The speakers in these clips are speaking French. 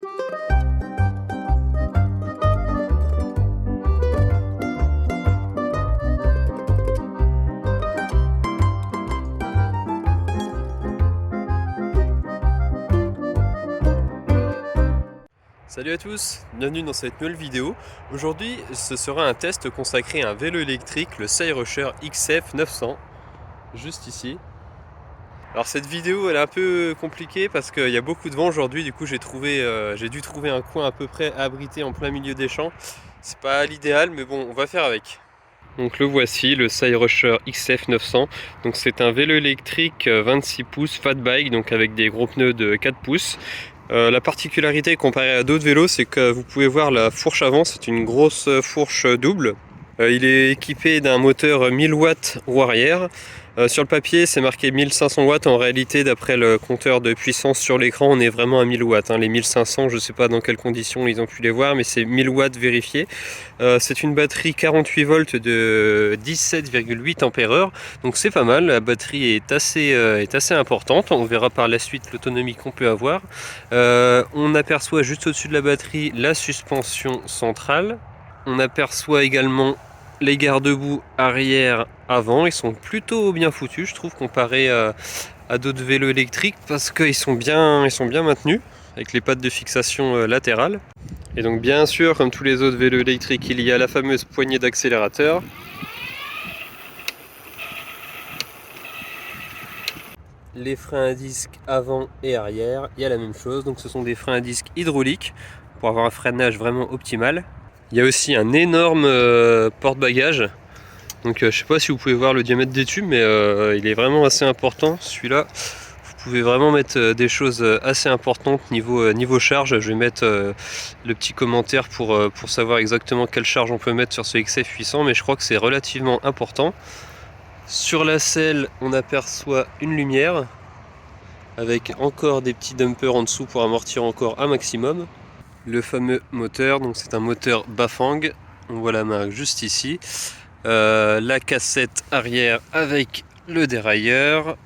Salut à tous, bienvenue dans cette nouvelle vidéo. Aujourd'hui, ce sera un test consacré à un vélo électrique, le Cyrusher XF 900, juste ici. Alors cette vidéo elle est un peu compliquée parce qu'il y a beaucoup de vent aujourd'hui, du coup j'ai dû trouver un coin à peu près abrité en plein milieu des champs. C'est pas l'idéal mais bon, on va faire avec. Donc le voici, le Cyrusher XF 900. Donc c'est un vélo électrique 26 pouces fat bike, donc avec des gros pneus de 4 pouces. La particularité comparée à d'autres vélos, c'est que vous pouvez voir la fourche avant, c'est une grosse fourche double. Il est équipé d'un moteur 1000 watts roue arrière. Sur le papier, c'est marqué 1500 watts. En réalité, d'après le compteur de puissance sur l'écran, on est vraiment à 1000 watts. Les 1500, je ne sais pas dans quelles conditions ils ont pu les voir, mais c'est 1000 watts vérifié. C'est une batterie 48 volts de 17,8 ampères. Donc c'est pas mal. La batterie est assez importante. On verra par la suite l'autonomie qu'on peut avoir. On aperçoit juste au-dessus de la batterie la suspension centrale. On aperçoit également les garde-boue arrière avant, ils sont plutôt bien foutus je trouve comparé à d'autres vélos électriques parce qu'ils sont bien maintenus avec les pattes de fixation latérales. Et donc bien sûr comme tous les autres vélos électriques il y a la fameuse poignée d'accélérateur. Les freins à disque avant et arrière, il y a la même chose, donc ce sont des freins à disque hydrauliques pour avoir un freinage vraiment optimal. Il y a aussi un énorme porte-bagages. Donc je sais pas si vous pouvez voir le diamètre des tubes, mais il est vraiment assez important celui-là. Vous pouvez vraiment mettre des choses assez importantes niveau charge. Je vais mettre le petit commentaire pour savoir exactement quelle charge on peut mettre sur ce XF 800, mais je crois que c'est relativement important. Sur la selle, on aperçoit une lumière avec encore des petits dumpers en dessous pour amortir encore un maximum. Le fameux moteur, donc c'est un moteur Bafang, on voit la marque juste ici. La cassette arrière avec le dérailleur.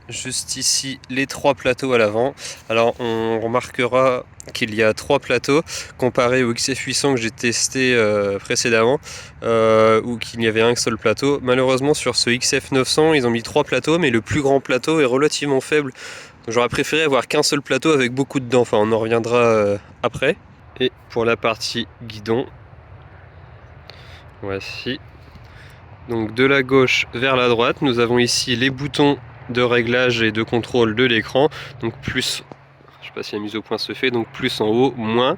Juste ici les 3 plateaux à l'avant. Alors on remarquera qu'il y a 3 plateaux comparé au XF 800 que j'ai testé précédemment où qu'il n'y avait un seul plateau. Malheureusement sur ce XF 900 ils ont mis 3 plateaux, mais le plus grand plateau est relativement faible. J'aurais préféré avoir qu'un seul plateau avec beaucoup de dents, enfin on en reviendra après. Et pour la partie guidon, voici. Donc de la gauche vers la droite, nous avons ici les boutons de réglage et de contrôle de l'écran. Donc plus, je sais pas si la mise au point se fait, donc plus en haut, moins.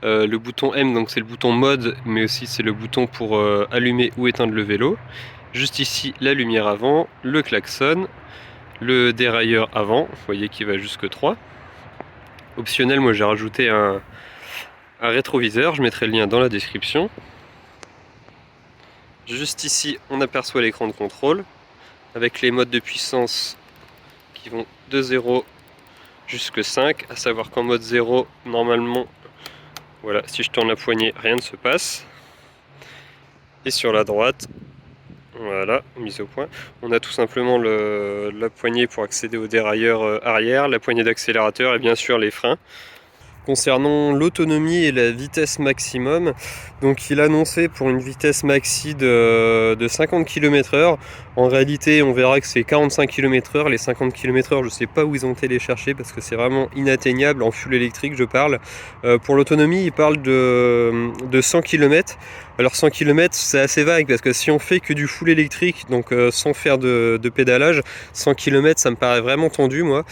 Le bouton M, donc c'est le bouton mode, mais aussi c'est le bouton pour allumer ou éteindre le vélo. Juste ici, la lumière avant, le klaxon. Le dérailleur avant, vous voyez qu'il va jusque 3. Optionnel, moi j'ai rajouté un rétroviseur, je mettrai le lien dans la description. Juste ici, on aperçoit l'écran de contrôle avec les modes de puissance qui vont de 0 jusqu'à 5, à savoir qu'en mode 0, normalement, voilà, si je tourne la poignée, rien ne se passe. Et sur la droite, voilà, mise au point. On a tout simplement la poignée pour accéder au dérailleur arrière, la poignée d'accélérateur et bien sûr les freins. Concernant l'autonomie et la vitesse maximum, donc il annonçait pour une vitesse maxi de 50 km/h. En réalité, on verra que c'est 45 km/h. Les 50 km/h, je ne sais pas où ils ont été les chercher parce que c'est vraiment inatteignable en full électrique, je parle. Pour l'autonomie, ils parlent de 100 km. Alors 100 km, c'est assez vague parce que si on fait que du full électrique, donc sans faire de pédalage, 100 km, ça me paraît vraiment tendu, moi.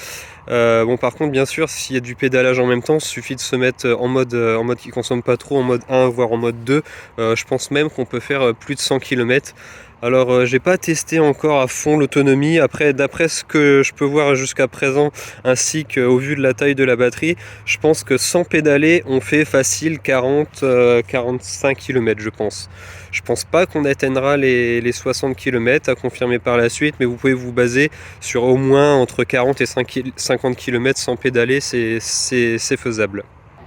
Bon, par contre, bien sûr, s'il y a du pédalage en même temps, il suffit de se mettre en mode qui consomme pas trop, en mode 1 voire en mode 2. Je pense même qu'on peut faire plus de 100 km. Alors j'ai pas testé encore à fond l'autonomie. Après, d'après ce que je peux voir jusqu'à présent, ainsi qu'au vu de la taille de la batterie, je pense que sans pédaler, on fait facile 40-45 km, je pense. Je pense pas qu'on atteindra les 60 km à confirmer par la suite, mais vous pouvez vous baser sur au moins entre 40 et 50 km sans pédaler, c'est faisable.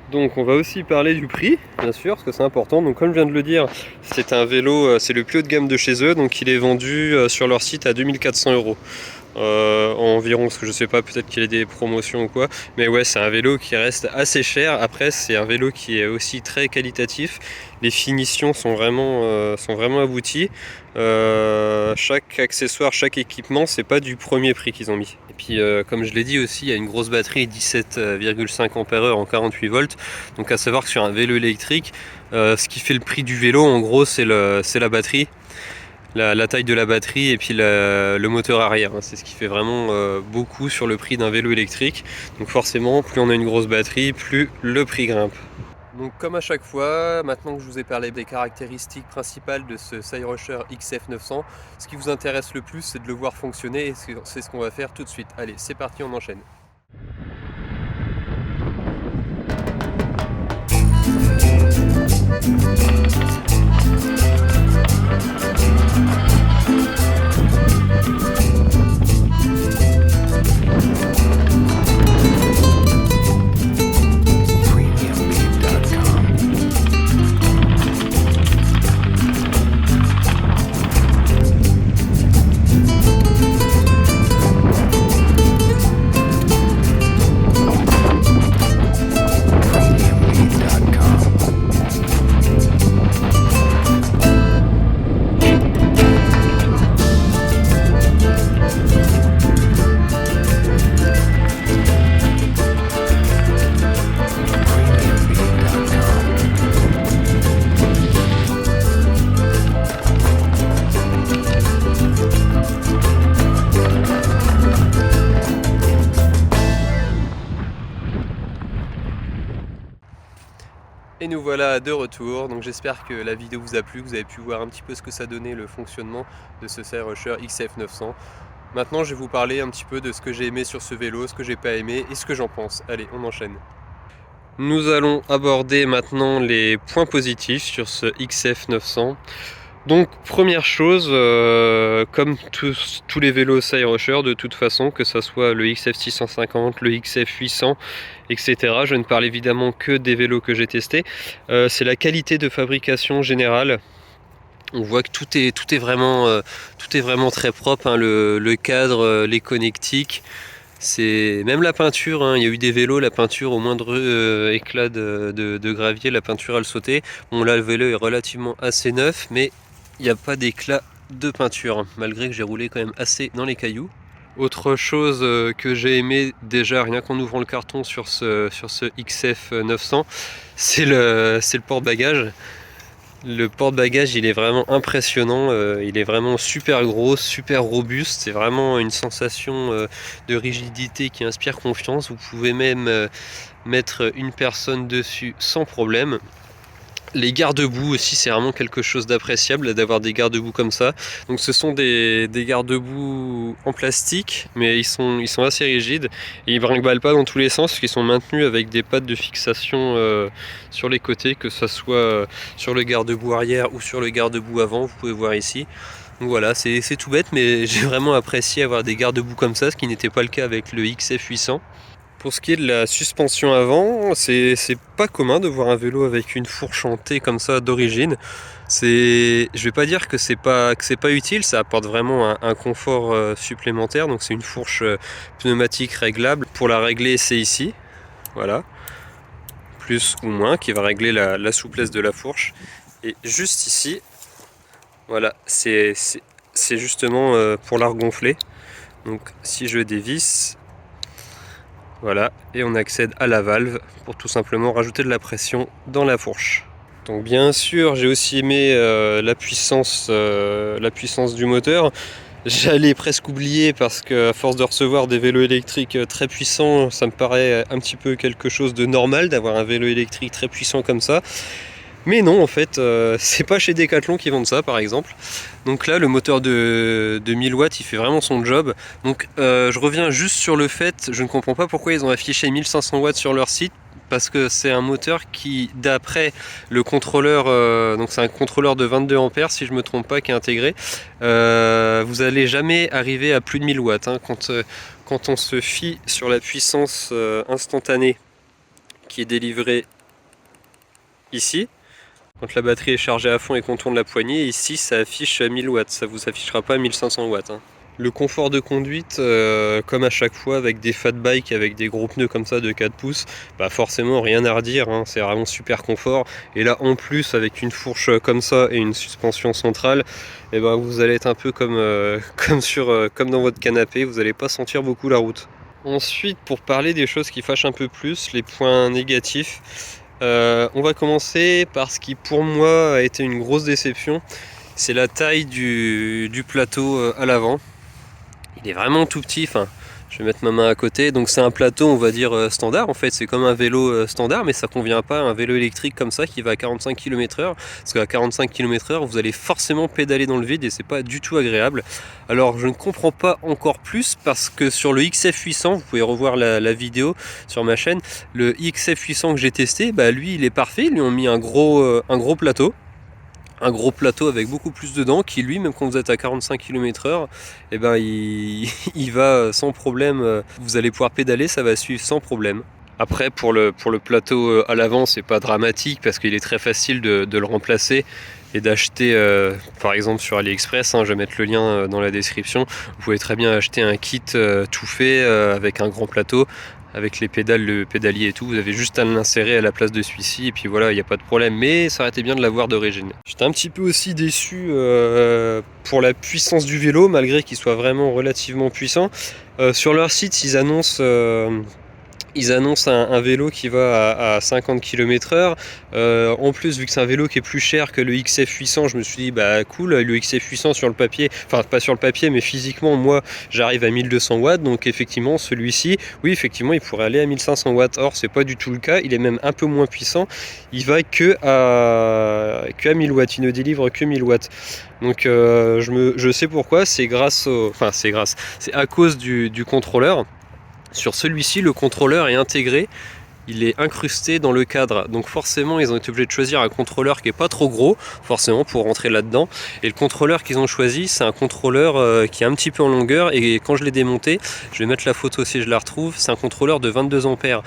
Donc on va aussi parler du prix, bien sûr, parce que c'est important. Donc comme je viens de le dire, c'est un vélo, c'est le plus haut de gamme de chez eux, donc il est vendu sur leur site à 2400 €. environ, parce que je sais pas, peut-être qu'il y a des promotions ou quoi, mais ouais, c'est un vélo qui reste assez cher. Après, c'est un vélo qui est aussi très qualitatif, les finitions sont vraiment abouties. Chaque accessoire, chaque équipement, c'est pas du premier prix qu'ils ont mis. Et puis comme je l'ai dit aussi, il y a une grosse batterie 17,5 Ah en 48 volts, donc à savoir que sur un vélo électrique, ce qui fait le prix du vélo en gros c'est la batterie, la taille de la batterie et puis le moteur arrière, c'est ce qui fait vraiment beaucoup sur le prix d'un vélo électrique. Donc forcément, plus on a une grosse batterie, plus le prix grimpe. Donc comme à chaque fois, maintenant que je vous ai parlé des caractéristiques principales de ce Cyrusher XF900, ce qui vous intéresse le plus, c'est de le voir fonctionner, et c'est ce qu'on va faire tout de suite. Allez, c'est parti, on enchaîne. Et nous voilà de retour, donc j'espère que la vidéo vous a plu, que vous avez pu voir un petit peu ce que ça donnait le fonctionnement de ce Cyrusher XF900. Maintenant je vais vous parler un petit peu de ce que j'ai aimé sur ce vélo, ce que j'ai pas aimé et ce que j'en pense. Allez, on enchaîne. Nous allons aborder maintenant les points positifs sur ce XF900. Donc première chose, comme tous les vélos Cyrusher de toute façon, que ce soit le XF650, le XF800, etc. Je ne parle évidemment que des vélos que j'ai testés. C'est la qualité de fabrication générale. On voit que tout est vraiment très propre, hein. Le cadre, les connectiques. C'est même la peinture, hein. Il y a eu des vélos, la peinture au moindre éclat de gravier, la peinture elle sautait. Bon là le vélo est relativement assez neuf, mais il n'y a pas d'éclat de peinture, hein, malgré que j'ai roulé quand même assez dans les cailloux. Autre chose que j'ai aimé déjà rien qu'en ouvrant le carton sur ce XF900, c'est le porte-bagages. Le porte-bagages il est vraiment impressionnant, il est vraiment super gros, super robuste, c'est vraiment une sensation de rigidité qui inspire confiance. Vous pouvez même mettre une personne dessus sans problème. Les garde-boue aussi, c'est vraiment quelque chose d'appréciable d'avoir des garde-boue comme ça. Donc ce sont des garde-boue en plastique, mais ils sont assez rigides et ils brinque-ballent pas dans tous les sens, parce qu'ils sont maintenus avec des pattes de fixation sur les côtés, que ce soit sur le garde-boue arrière ou sur le garde-boue avant, vous pouvez voir ici. Donc voilà, c'est tout bête, mais j'ai vraiment apprécié avoir des garde-boue comme ça, ce qui n'était pas le cas avec le XF800. Pour ce qui est de la suspension avant, c'est pas commun de voir un vélo avec une fourche en T comme ça d'origine. Je vais pas dire que c'est pas utile, ça apporte vraiment un confort supplémentaire. Donc c'est une fourche pneumatique réglable. Pour la régler, c'est ici, voilà, plus ou moins, qui va régler la souplesse de la fourche. Et juste ici, voilà, c'est justement pour la regonfler. Donc si je dévisse, voilà, et on accède à la valve pour tout simplement rajouter de la pression dans la fourche. Donc bien sûr, j'ai aussi aimé la puissance du moteur. J'allais presque oublier, parce que à force de recevoir des vélos électriques très puissants, ça me paraît un petit peu quelque chose de normal d'avoir un vélo électrique très puissant comme ça. Mais non, en fait, c'est pas chez Decathlon qu'ils vendent ça, par exemple. Donc là, le moteur de 1000 watts, il fait vraiment son job. Donc je reviens juste sur le fait, je ne comprends pas pourquoi ils ont affiché 1500 watts sur leur site, parce que c'est un moteur qui, d'après le contrôleur, donc c'est un contrôleur de 22 ampères si je me trompe pas, qui est intégré, vous allez jamais arriver à plus de 1000 watts, hein. Quand on se fie sur la puissance instantanée qui est délivrée ici, quand la batterie est chargée à fond et qu'on tourne la poignée, ici ça affiche 1000 watts, ça vous affichera pas 1500 watts, hein. Le confort de conduite, comme à chaque fois avec des fat bikes, avec des gros pneus comme ça de 4 pouces, bah forcément rien à redire, hein, c'est vraiment super confort. Et là en plus avec une fourche comme ça et une suspension centrale, et ben vous allez être un peu comme, comme dans votre canapé, vous n'allez pas sentir beaucoup la route. Ensuite, pour parler des choses qui fâchent un peu plus, les points négatifs, on va commencer par ce qui pour moi a été une grosse déception, c'est la taille du plateau à l'avant. Il est vraiment tout petit, enfin, je vais mettre ma main à côté, donc c'est un plateau on va dire standard en fait, c'est comme un vélo standard, mais ça convient pas à un vélo électrique comme ça qui va à 45 km/h, parce qu'à 45 km/h vous allez forcément pédaler dans le vide et c'est pas du tout agréable. Alors je ne comprends pas encore plus, parce que sur le XF800, vous pouvez revoir la vidéo sur ma chaîne, le XF800 que j'ai testé, bah lui il est parfait, ils lui ont mis un gros plateau. Un gros plateau avec beaucoup plus dedans qui lui, même quand vous êtes à 45 km/h, et ben il va sans problème, vous allez pouvoir pédaler, ça va suivre sans problème. Après pour le plateau à l'avant, c'est pas dramatique parce qu'il est très facile de le remplacer et d'acheter par exemple sur AliExpress, hein, je vais mettre le lien dans la description, vous pouvez très bien acheter un kit tout fait avec un grand plateau, avec les pédales, le pédalier et tout, vous avez juste à l'insérer à la place de celui-ci et puis voilà, il n'y a pas de problème, mais ça aurait été bien de l'avoir d'origine. J'étais un petit peu aussi déçu pour la puissance du vélo, malgré qu'il soit vraiment relativement puissant. Sur leur site, ils annoncent un vélo qui va à 50 km/h. En plus, vu que c'est un vélo qui est plus cher que le XF800, je me suis dit, bah cool, le XF800 sur le papier, enfin pas sur le papier, mais physiquement, moi, j'arrive à 1200 watts. Donc effectivement, celui-ci, oui, effectivement, il pourrait aller à 1500 watts. Or, c'est pas du tout le cas. Il est même un peu moins puissant. Il va que à 1000 watts. Il ne délivre que 1000 watts. Donc je sais pourquoi. C'est à cause du contrôleur. Sur celui-ci, le contrôleur est intégré, il est incrusté dans le cadre. Donc forcément, ils ont été obligés de choisir un contrôleur qui est pas trop gros, forcément, pour rentrer là-dedans. Et le contrôleur qu'ils ont choisi, c'est un contrôleur qui est un petit peu en longueur. Et quand je l'ai démonté, je vais mettre la photo si je la retrouve, c'est un contrôleur de 22 ampères.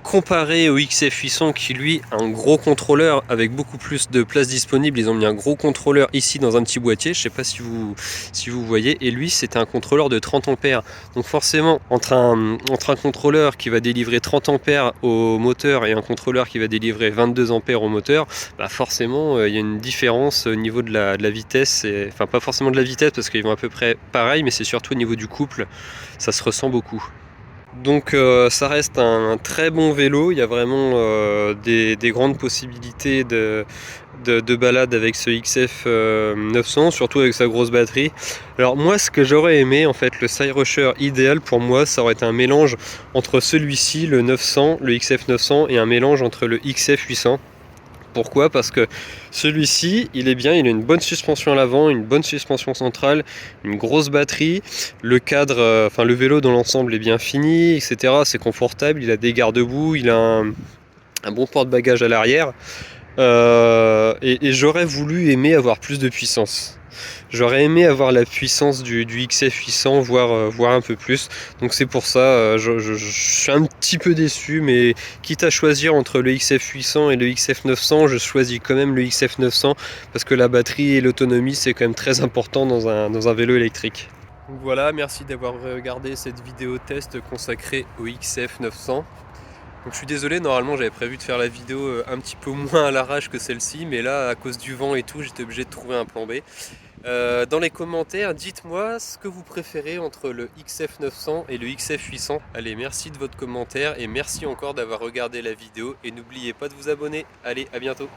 Comparé au XF800 qui lui a un gros contrôleur avec beaucoup plus de place disponible, ils ont mis un gros contrôleur ici dans un petit boîtier, je sais pas si vous voyez, et lui c'était un contrôleur de 30 ampères. Donc forcément entre un contrôleur qui va délivrer 30 ampères au moteur et un contrôleur qui va délivrer 22 ampères au moteur, bah forcément il y a une différence au niveau de la vitesse, enfin pas forcément de la vitesse parce qu'ils vont à peu près pareil, mais c'est surtout au niveau du couple, ça se ressent beaucoup. Donc ça reste un très bon vélo, il y a vraiment des grandes possibilités de balade avec ce XF 900, surtout avec sa grosse batterie. Alors moi ce que j'aurais aimé en fait, le Cyrusher idéal pour moi, ça aurait été un mélange entre celui-ci, le 900, le XF 900 et un mélange entre le XF 800. Pourquoi? Parce que celui-ci, il est bien, il a une bonne suspension à l'avant, une bonne suspension centrale, une grosse batterie, le cadre, enfin le vélo dans l'ensemble est bien fini, etc. C'est confortable, il a des garde-boue, il a un bon porte-bagages à l'arrière. Et j'aurais voulu aimer avoir plus de puissance. J'aurais aimé avoir la puissance du XF800, voire un peu plus. Donc c'est pour ça, je suis un petit peu déçu, mais quitte à choisir entre le XF800 et le XF900, je choisis quand même le XF900 parce que la batterie et l'autonomie c'est quand même très important dans un vélo électrique. Donc voilà, merci d'avoir regardé cette vidéo test consacrée au XF900. Donc je suis désolé, normalement j'avais prévu de faire la vidéo un petit peu moins à l'arrache que celle-ci, mais là à cause du vent et tout, j'étais obligé de trouver un plan B. Dans les commentaires, dites-moi ce que vous préférez entre le XF900 et le XF800. Allez, merci de votre commentaire et merci encore d'avoir regardé la vidéo et n'oubliez pas de vous abonner. Allez, à bientôt.